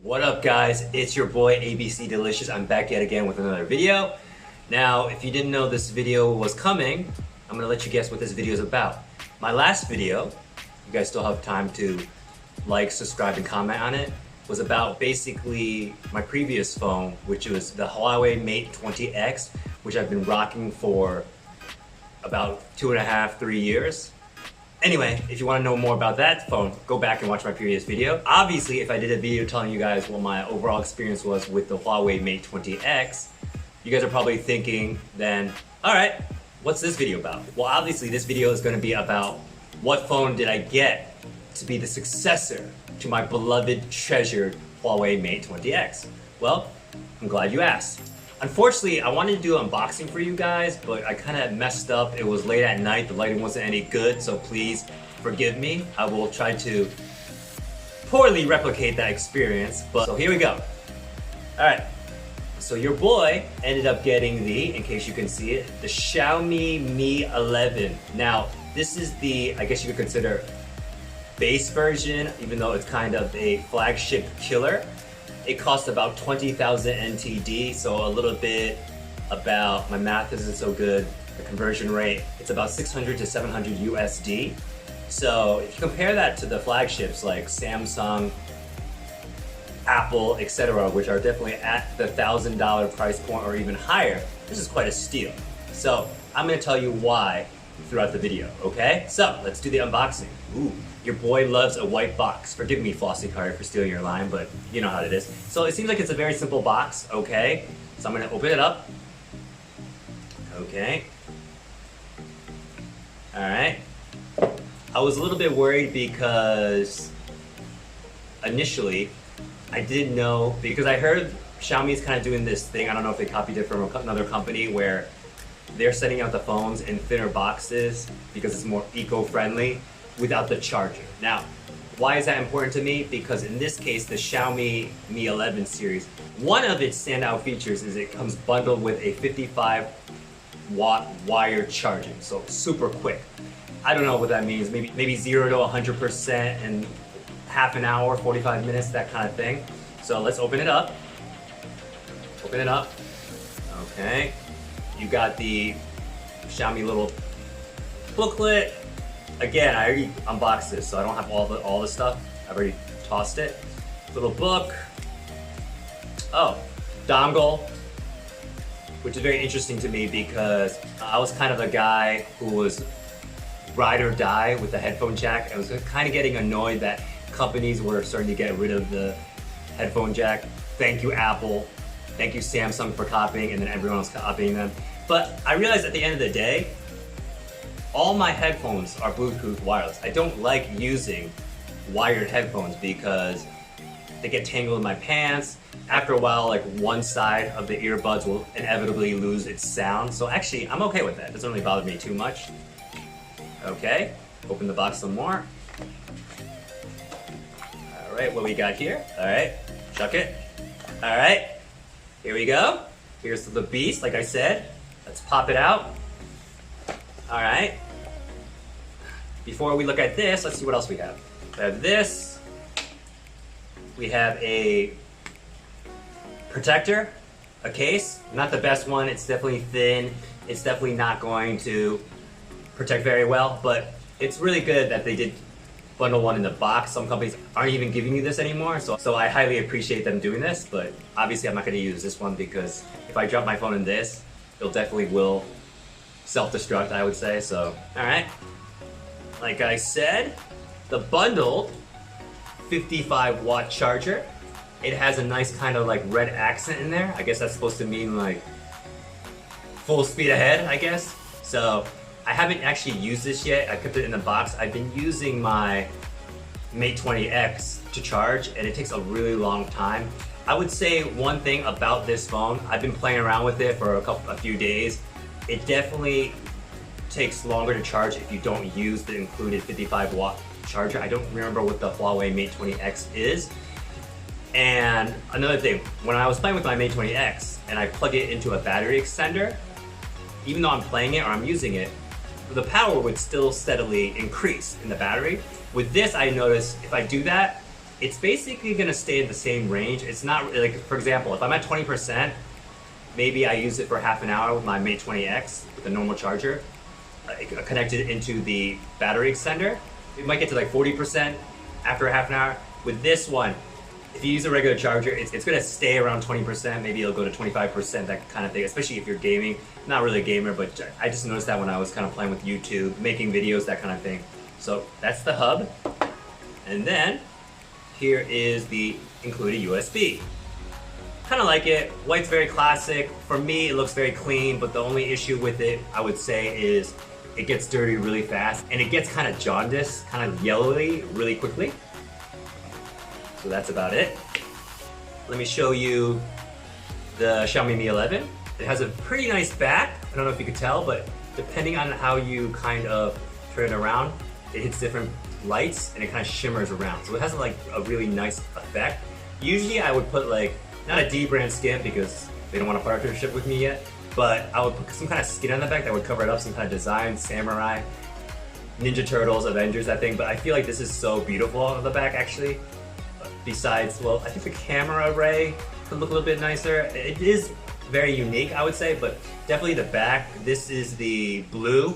What up guys, it's your boy ABC Delicious. I'm back yet again with another video. Now, if you didn't know this video was coming, I'm gonna let you guess what this video is about. My last video, you guys still have time to like, subscribe, and comment on it, was about basically my previous phone, which was the Huawei Mate 20X, which I've been rocking for about 2.5, 3 years. Anyway, if you want to know more about that phone, go back and watch my previous video. Obviously, if I did a video telling you guys what my overall experience was with the Huawei Mate 20X, you guys are probably thinking then, alright, what's this video about? Well, obviously this video is going to be about what phone did I get to be the successor to my beloved, treasured Huawei Mate 20X. Well, I'm glad you asked. Unfortunately, I wanted to do an unboxing for you guys, but I kind of messed up. It was late at night, the lighting wasn't any good, so please forgive me. I will try to poorly replicate that experience, but so here we go. Alright, so your boy ended up getting the, in case you can see it, the Xiaomi Mi 11. Now, this is the, I guess you could consider base version, even though it's kind of a flagship killer. It costs about 20,000 NTD, so a little bit about, my math isn't so good, the conversion rate, it's about 600 to 700 USD. So if you compare that to the flagships like Samsung, Apple, etc., which are definitely at the $1,000 price point or even higher, this is quite a steal. So I'm gonna tell you why throughout the video, okay? So let's do the unboxing. Ooh. Your boy loves a white box. Forgive me, Flossy Carter, for stealing your line, but you know how it is. So it seems like it's a very simple box, okay? So I'm gonna open it up. Okay. All right. I was a little bit worried because initially I didn't know, because I heard Xiaomi's kind of doing this thing, I don't know if they copied it from another company, where they're sending out the phones in thinner boxes because it's more eco-friendly, without the charger. Now, why is that important to me? Because in this case, the Xiaomi Mi 11 series, one of its standout features is it comes bundled with a 55-watt wired charging, so super quick. I don't know what that means, maybe 0 to 100% in half an hour, 45 minutes, that kind of thing. So let's open it up. Open it up. Okay. You got the Xiaomi little booklet. Again, I already unboxed this, so I don't have all the stuff. I've already tossed it. Little book. Oh, dongle, which is very interesting to me because I was kind of a guy who was ride or die with the headphone jack. I was kind of getting annoyed that companies were starting to get rid of the headphone jack. Thank you, Apple. Thank you, Samsung, for copying, and then everyone was copying them. But I realized at the end of the day, all my headphones are Bluetooth wireless. I don't like using wired headphones because they get tangled in my pants. After a while, like one side of the earbuds will inevitably lose its sound. So actually, I'm okay with that. It doesn't really bother me too much. Okay, open the box some more. All right, what we got here? All right, chuck it. All right, here we go. Here's the beast, like I said. Let's pop it out. All right. Before we look at this, let's see what else we have. We have this. We have a protector, a case. Not the best one. It's definitely thin. It's definitely not going to protect very well, but it's really good that they did bundle one in the box. Some companies aren't even giving you this anymore, so I highly appreciate them doing this, but obviously I'm not going to use this one because if I drop my phone in this, it definitely will self-destruct, I would say. So, all right. Like I said, the bundled 55-watt charger. It has a nice kind of like red accent in there. I guess that's supposed to mean like full speed ahead, I guess. So I haven't actually used this yet. I kept it in the box. I've been using my Mate 20X to charge, and it takes a really long time. I would say one thing about this phone, I've been playing around with it for a few days. It definitely takes longer to charge if you don't use the included 55-watt charger. I don't remember what the Huawei Mate 20X is. And another thing, when I was playing with my Mate 20X and I plug it into a battery extender, even though I'm playing it or I'm using it, the power would still steadily increase in the battery. With this, I noticed if I do that, it's basically gonna stay in the same range. It's not like, for example, if I'm at 20%, maybe I use it for half an hour with my Mate 20X with a normal charger, connected into the battery extender. It might get to like 40% after a half an hour. With this one, if you use a regular charger, it's gonna stay around 20%, maybe it'll go to 25%, that kind of thing, especially if you're gaming. Not really a gamer, but I just noticed that when I was kind of playing with YouTube, making videos, that kind of thing. So that's the hub. And then here is the included USB. Kind of like it. White's very classic. For me, it looks very clean, but the only issue with it, I would say, is it gets dirty really fast, and it gets kind of jaundiced, kind of yellowy really quickly. So that's about it. Let me show you the Xiaomi Mi 11. It has a pretty nice back. I don't know if you could tell, but depending on how you kind of turn it around, it hits different lights and it kind of shimmers around. So it has like a really nice effect. Usually I would put like, not a D brand skin because they don't want a partnership with me yet, but I would put some kind of skin on the back that would cover it up, some kind of design, samurai, Ninja Turtles, Avengers, that thing. But I feel like this is so beautiful on the back actually. Besides, well, I think the camera array could look a little bit nicer. It is very unique, I would say, but definitely the back. This is the blue,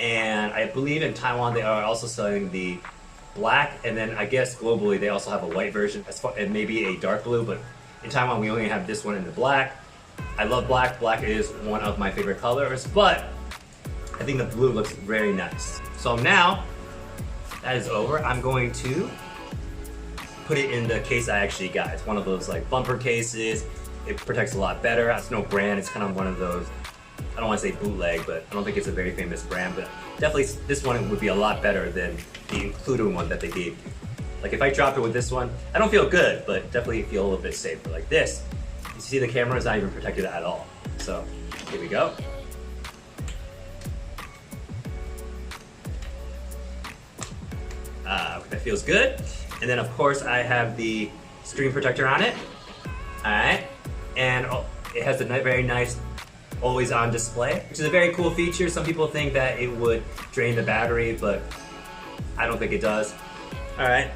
and I believe in Taiwan they are also selling the black, and then I guess globally they also have a white version, and maybe a dark blue, but in Taiwan we only have this one in the black. I love black. Black is one of my favorite colors, but I think the blue looks very nice. So now that is over, I'm going to put it in the case I actually got. It's one of those like bumper cases. It protects a lot better. It's no brand. It's kind of one of those, I don't want to say bootleg, but I don't think it's a very famous brand, but definitely this one would be a lot better than the included one that they gave you. Like if I dropped it with this one, I don't feel good, but definitely feel a little bit safer. Like this, you see the camera is not even protected at all. So here we go. That feels good. And then of course I have the screen protector on it. All right, and it has a very nice always on display, which is a very cool feature. Some people think that it would drain the battery, but I don't think it does. All right,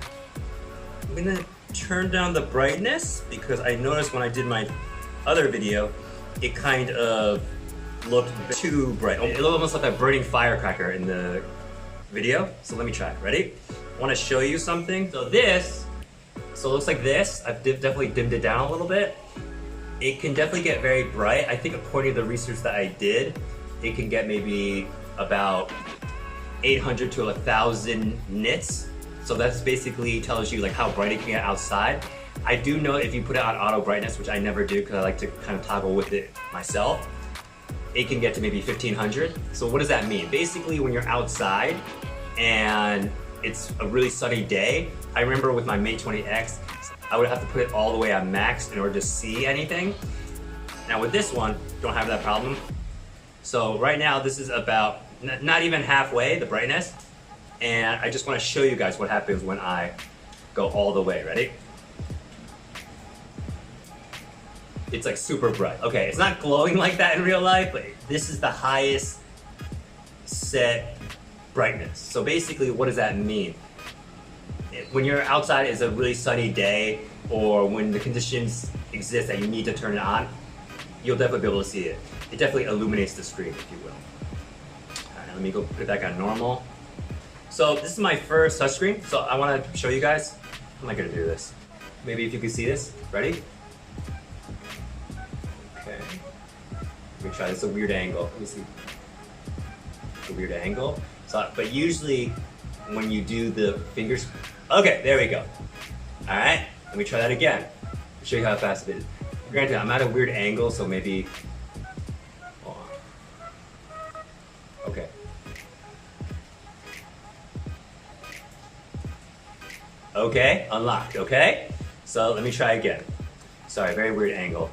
I'm gonna turn down the brightness because I noticed when I did my other video, it kind of looked too bright. It looked almost like a burning firecracker in the video. So let me try, ready? I wanna show you something. So it looks like this. I've definitely dimmed it down a little bit. It can definitely get very bright. I think according to the research that I did, it can get maybe about 800 to 1,000 nits. So that's basically tells you like how bright it can get outside. I do know if you put it on auto brightness, which I never do because I like to kind of toggle with it myself, it can get to maybe 1,500. So what does that mean? Basically when you're outside and it's a really sunny day, I remember with my Mate 20X, I would have to put it all the way on max in order to see anything. Now with this one, don't have that problem. So right now this is about not even halfway, the brightness. And I just want to show you guys what happens when I go all the way, ready? It's like super bright. Okay, it's not glowing like that in real life, but this is the highest set brightness. So basically, what does that mean? When you're outside, it's a really sunny day, or when the conditions exist that you need to turn it on, you'll definitely be able to see it. It definitely illuminates the screen, if you will. All right, let me go put it back on normal. So this is my first touchscreen, so I want to show you guys. How am I going to do this? Maybe if you can see this. Ready? Okay. Let me try this. It's a weird angle. Let me see. It's a weird angle. So, but usually when you do the fingers, okay, there we go. All right, let me try that again. I'll show you how fast it is. Granted, I'm at a weird angle, so maybe, hold on. Okay. Okay, unlocked, okay? So let me try again. Sorry, very weird angle.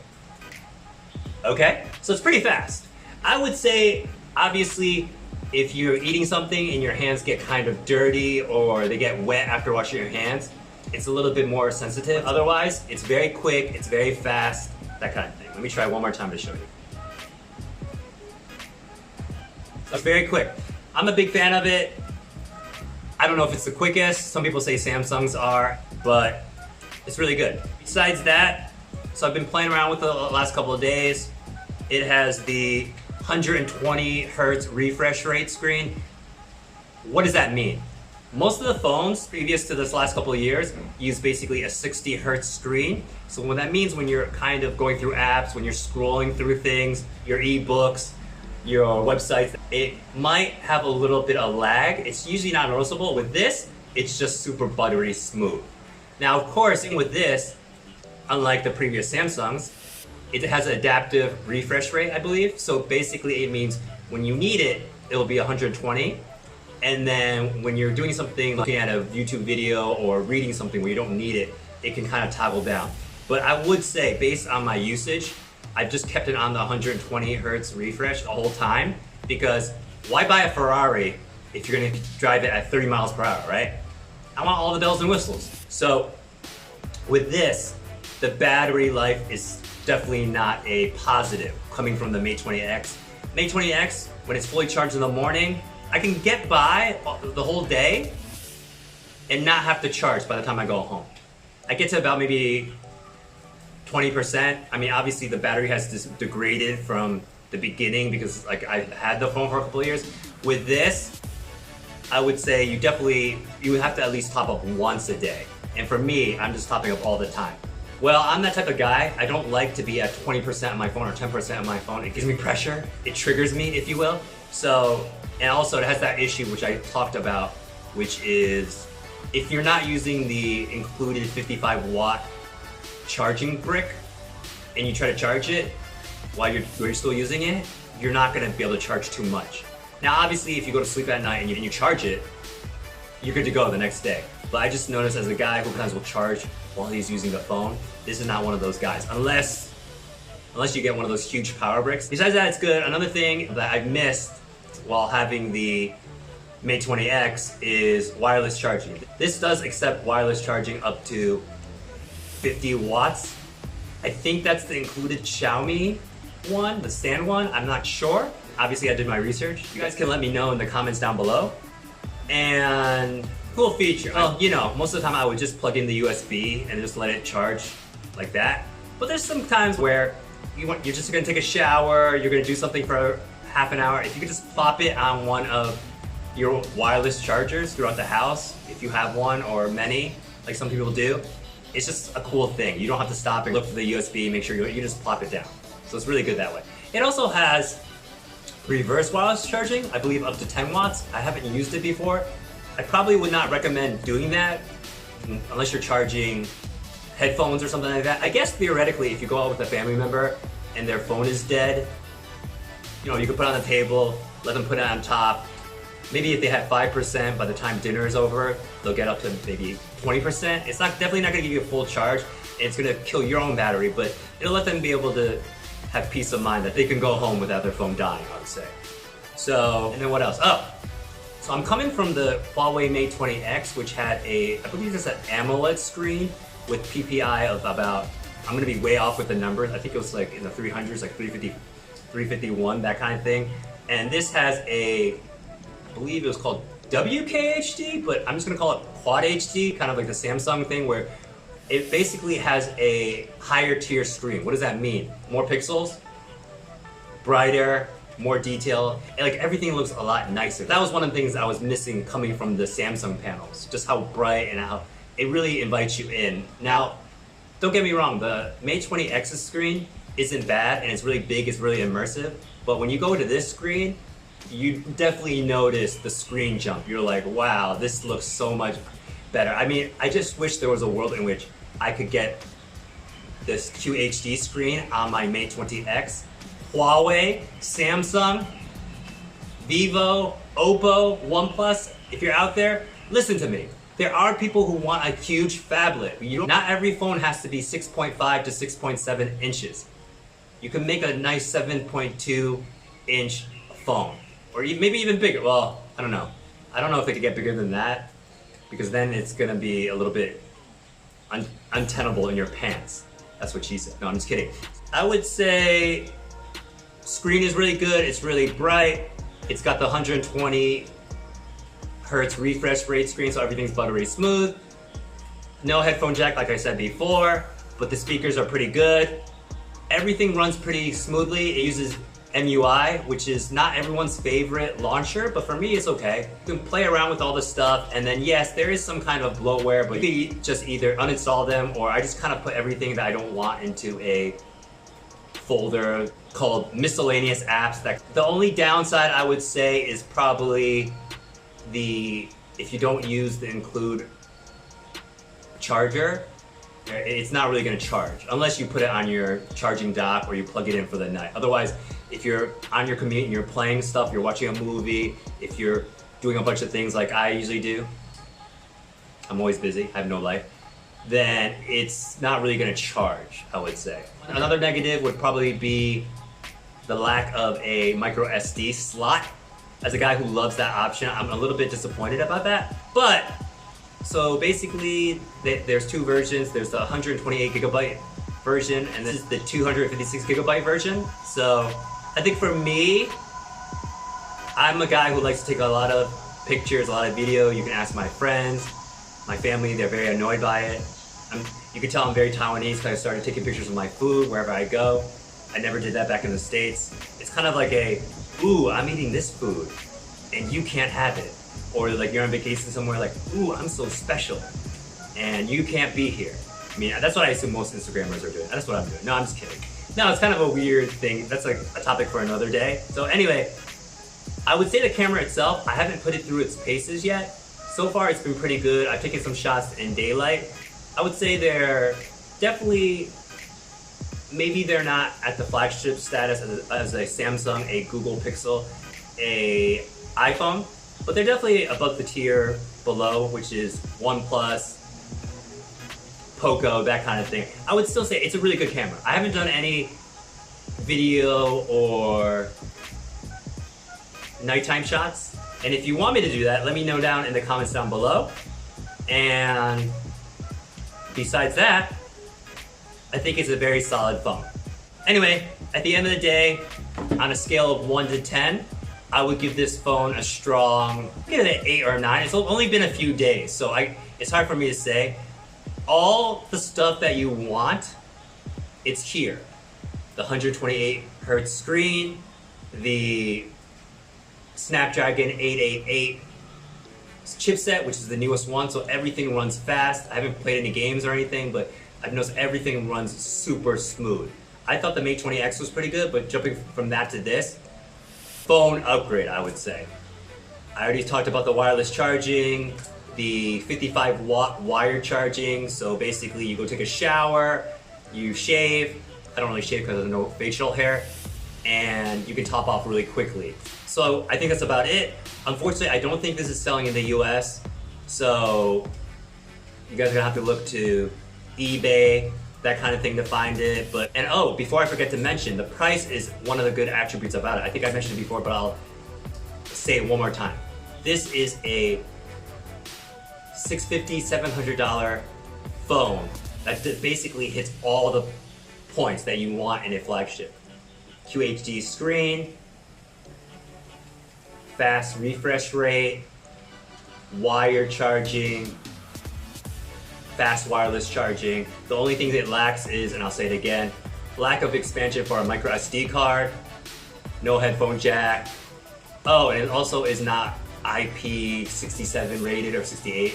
Okay, so it's pretty fast. I would say, obviously, if you're eating something and your hands get kind of dirty or they get wet after washing your hands, it's a little bit more sensitive. Otherwise, it's very quick, it's very fast, that kind of thing. Let me try one more time to show you. It's very quick. I'm a big fan of it. I don't know if it's the quickest. Some people say Samsung's are, but it's really good. Besides that, so I've been playing around with it the last couple of days. It has the 120 hertz refresh rate screen. What does that mean? Most of the phones previous to this last couple of years use basically a 60 hertz screen. So what that means when you're kind of going through apps, when you're scrolling through things, your ebooks, your websites, it might have a little bit of lag. It's usually not noticeable. With this, it's just super buttery smooth. Now, of course, with this, unlike the previous Samsungs, it has an adaptive refresh rate, I believe. So basically it means when you need it, it'll be 120. And then when you're doing something, looking at a YouTube video or reading something where you don't need it, it can kind of toggle down. But I would say, based on my usage, I've just kept it on the 120 hertz refresh the whole time, because why buy a Ferrari if you're gonna drive it at 30 miles per hour, right? I want all the bells and whistles. So with this, the battery life is definitely not a positive coming from the Mate 20X. Mate 20X, when it's fully charged in the morning, I can get by the whole day and not have to charge by the time I go home. I get to about maybe 20%. I mean, obviously the battery has degraded from the beginning because like I've had the phone for a couple of years. With this, I would say you would have to at least top up once a day. And for me, I'm just topping up all the time. Well, I'm that type of guy. I don't like to be at 20% on my phone or 10% on my phone. It gives me pressure. It triggers me, if you will. So, and also it has that issue which I talked about, which is if you're not using the included 55-watt charging brick and you try to charge it while you're still using it, you're not gonna be able to charge too much. Now, obviously, if you go to sleep at night and you charge it, you're good to go the next day. But I just noticed as a guy who sometimes will charge while he's using the phone, this is not one of those guys, unless you get one of those huge power bricks. Besides that, it's good. Another thing that I've missed while having the Mate 20X is wireless charging. This does accept wireless charging up to 50 watts. I think that's the included Xiaomi one, the stand one. I'm not sure. Obviously, I did my research. You guys can let me know in the comments down below. And cool feature. Well, you know, most of the time I would just plug in the USB and just let it charge like that. But there's some times where you're just gonna take a shower, you're gonna do something for half an hour. If you could just plop it on one of your wireless chargers throughout the house, if you have one or many, like some people do, it's just a cool thing. You don't have to stop and look for the USB, make sure you just plop it down. So it's really good that way. It also has reverse wireless charging, I believe up to 10 watts. I haven't used it before. I probably would not recommend doing that unless you're charging headphones or something like that. I guess theoretically, if you go out with a family member and their phone is dead, you know, you could put it on the table, let them put it on top. Maybe if they have 5%, by the time dinner is over, they'll get up to maybe 20%. It's definitely not gonna give you a full charge, and it's gonna kill your own battery, but it'll let them be able to have peace of mind that they can go home without their phone dying, I would say. So, and then what else? Oh, so I'm coming from the Huawei Mate 20X, which had I believe it's an AMOLED screen with PPI of about, I'm gonna be way off with the numbers. I think it was like in the 300s, like 350, 351, that kind of thing. And this has I believe it was called WKHD, but I'm just gonna call it Quad HD, kind of like the Samsung thing where it basically has a higher tier screen. What does that mean? More pixels, brighter, more detail, and like everything looks a lot nicer. That was one of the things I was missing coming from the Samsung panels, just how bright and how it really invites you in. Now, don't get me wrong, the Mate 20X's screen isn't bad and it's really big, it's really immersive, but when you go to this screen, you definitely notice the screen jump. You're like, wow, this looks so much better. I mean, I just wish there was a world in which I could get this QHD screen on my Mate 20X. Huawei, Samsung, Vivo, Oppo, OnePlus, if you're out there, listen to me. There are people who want a huge phablet. Not every phone has to be 6.5 to 6.7 inches. You can make a nice 7.2 inch phone. Or maybe even bigger. Well, I don't know. I don't know if they could get bigger than that, because then it's gonna be a little bit untenable in your pants. That's what she said. No, I'm just kidding. I would say screen is really good. It's really bright. It's got the 120 Hertz refresh rate screen, so everything's buttery smooth. No headphone jack, like I said before, but the speakers are pretty good. Everything runs pretty smoothly. It uses MUI, which is not everyone's favorite launcher, but for me it's okay. You can play around with all the stuff, and then yes, there is some kind of bloatware, but you can just either uninstall them, or I just kind of put everything that I don't want into a folder called miscellaneous apps. The only downside I would say is probably if you don't use the include charger, it's not really going to charge unless you put it on your charging dock or you plug it in for the night. Otherwise, if you're on your commute and you're playing stuff, you're watching a movie, if you're doing a bunch of things like I usually do, I'm always busy, I have no life, then it's not really going to charge, I would say. Another negative would probably be the lack of a micro SD slot. As a guy who loves that option, I'm a little bit disappointed about that. But, so basically, there's two versions. There's the 128 gigabyte version, and this is the 256 gigabyte version. So, I think for me, I'm a guy who likes to take a lot of pictures, a lot of video. You can ask my friends, my family, they're very annoyed by it. You can tell I'm very Taiwanese because I started taking pictures of my food wherever I go. I never did that back in the States. It's kind of like ooh, I'm eating this food and you can't have it. Or like you're on vacation somewhere like, ooh, I'm so special and you can't be here. I mean, that's what I assume most Instagrammers are doing. That's what I'm doing. No, I'm just kidding. No, it's kind of a weird thing. That's like a topic for another day. So anyway, I would say the camera itself, I haven't put it through its paces yet. So far, it's been pretty good. I've taken some shots in daylight. I would say they're definitely, maybe they're not at the flagship status as a Samsung, a Google Pixel, a iPhone, but they're definitely above the tier below, which is OnePlus, Poco, that kind of thing. I would still say it's a really good camera. I haven't done any video or nighttime shots, and if you want me to do that, let me know down in the comments down below. And besides that, I think it's a very solid phone. Anyway, at the end of the day, on a scale of 1 to 10, I would give this phone a strong, give it an 8 or a 9. It's only been a few days, so it's hard for me to say. All the stuff that you want, it's here. The 128 hertz screen, the Snapdragon 888 chipset, which is the newest one, so everything runs fast. I haven't played any games or anything, but I've noticed everything runs super smooth. I thought the Mate 20X was pretty good, but jumping from that to this, phone upgrade, I would say. I already talked about the wireless charging, the 55 watt wired charging. So basically you go take a shower, you shave. I don't really shave because there's no facial hair, and you can top off really quickly. So I think that's about it. Unfortunately, I don't think this is selling in the US, so you guys are gonna have to look to eBay, that kind of thing to find it. And oh, before I forget to mention, the price is one of the good attributes about it. I think I mentioned it before, but I'll say it one more time. This is a $650, $700 phone that basically hits all the points that you want in a flagship. QHD screen, fast refresh rate, wired charging, fast wireless charging. The only thing that it lacks is, and I'll say it again, lack of expansion for a micro SD card, no headphone jack. Oh, and it also is not IP67 rated or 68,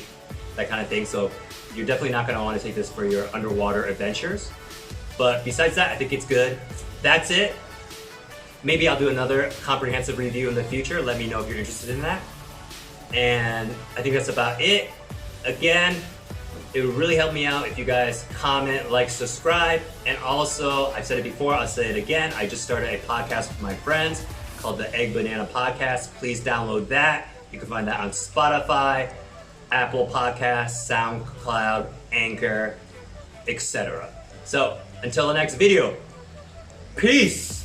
that kind of thing. So you're definitely not gonna wanna take this for your underwater adventures. But besides that, I think it's good. That's it. Maybe I'll do another comprehensive review in the future. Let me know if you're interested in that. And I think that's about it. Again, it would really help me out if you guys comment, like, subscribe. And also, I've said it before, I'll say it again. I just started a podcast with my friends called the Egg Banana Podcast. Please download that. You can find that on Spotify, Apple Podcasts, SoundCloud, Anchor, etc. So, until the next video, peace!